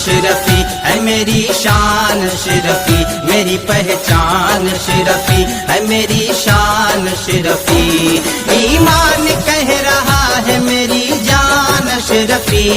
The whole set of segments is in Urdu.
شرفی ہے میری شان شرفی میری پہچان شرفی ہے میری شان شرفی ایمان کہہ رہا ہے میری جان شرفی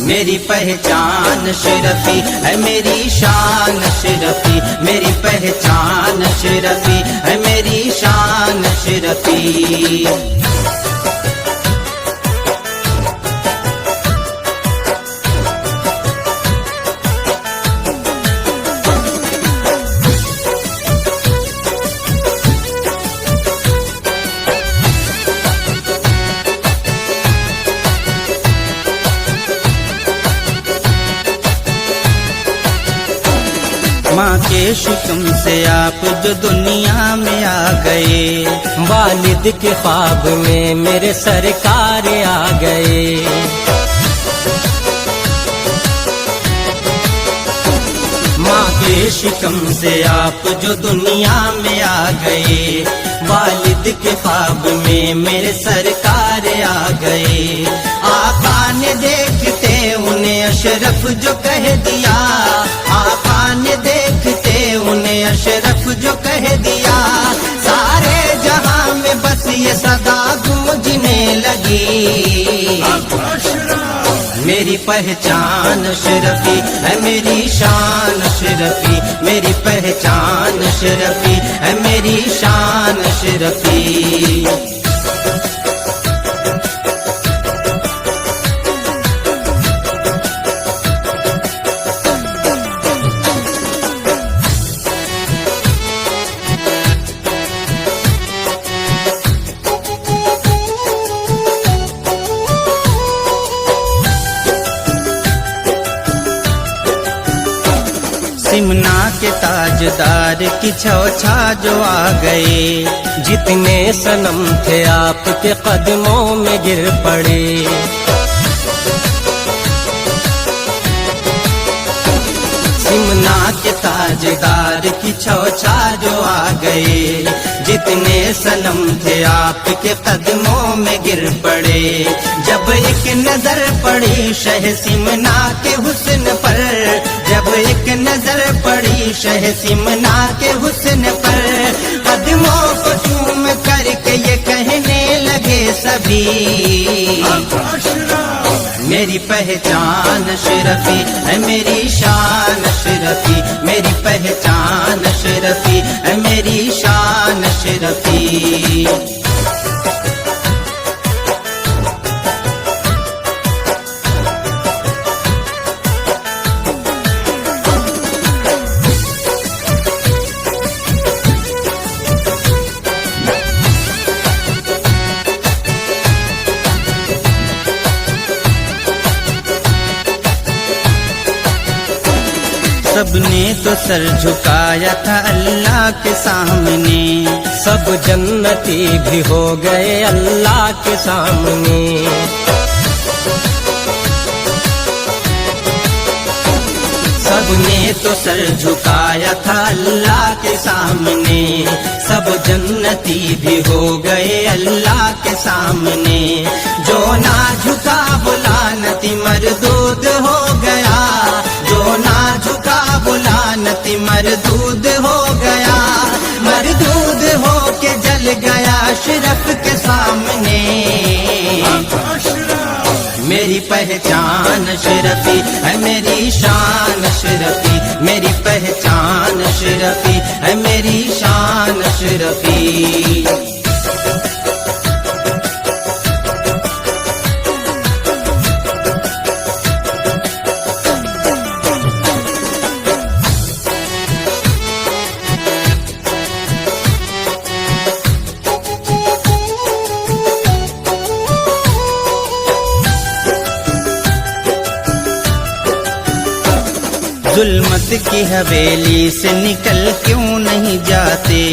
میری پہچان شرفی ہے میری شان شرفی میری پہچان شرفی ہے میری شان شرفی ماں کے شکم سے آپ جو دنیا میں آ گئے والد کے خواب میں میرے سرکار آ گئے ماں کے شکم سے آپ جو دنیا میں آ گئے والد کے خواب میں میرے سرکار آ گئے آقا نے دیکھتے انہیں اشرف جو کہہ دیا آقا نے دیکھتے انہیں اشرف جو کہہ دیا سارے جہاں میں بس یہ صدا گونجنے لگی میری پہچان شرفی ہے میری شان شرفی میری پہچان شرفی ہے میری شان شرفی سمنا کے تاجدار کی چھوچھا جو آ گئے جتنے صنم تھے آپ کے قدموں میں گر پڑے سمنا کے تاجدار کی چھوچھا جو آ گئے جتنے صنم تھے آپ کے قدموں میں گر پڑے جب ایک نظر پڑی شہ سمنا کے حسن پر جب ایک نظر پڑی شہ سمنا کے حسن پر قدموں کو چوم کر کے یہ کہنے لگے سبھی میری پہچان شرفی ہے میری شان شرفی میری پہچان شرفی ہے میری شان شرفی سب نے تو سر جھکایا تھا اللہ کے سامنے سب جنتی بھی ہو گئے اللہ کے سامنے سب نے تو سر جھکایا تھا اللہ کے سامنے سب جنتی بھی ہو گئے اللہ کے سامنے جو نہ جھکا وہ لعنتی مردود ہو گیا جو نہ جھکا وہ لعنتی مردود ہو گیا مردود ہو کے جل گیا اشرف کے سامنے میری پہچان شرفی ہے میری شان شرفی میری پہچان شرفی ہے میری شان شرفی ظلمت کی حویلی سے نکل کیوں نہیں جاتے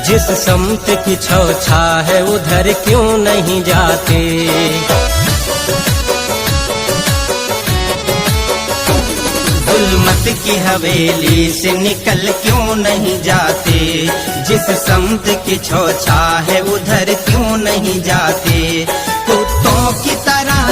جس سمت کی چھوچھا ہے ادھر کیوں نہیں جاتے ظلمت کی حویلی سے نکل کیوں نہیں جاتے جس سمت کی چھوچھا ہے ادھر کیوں نہیں جاتے کتوں کی طرح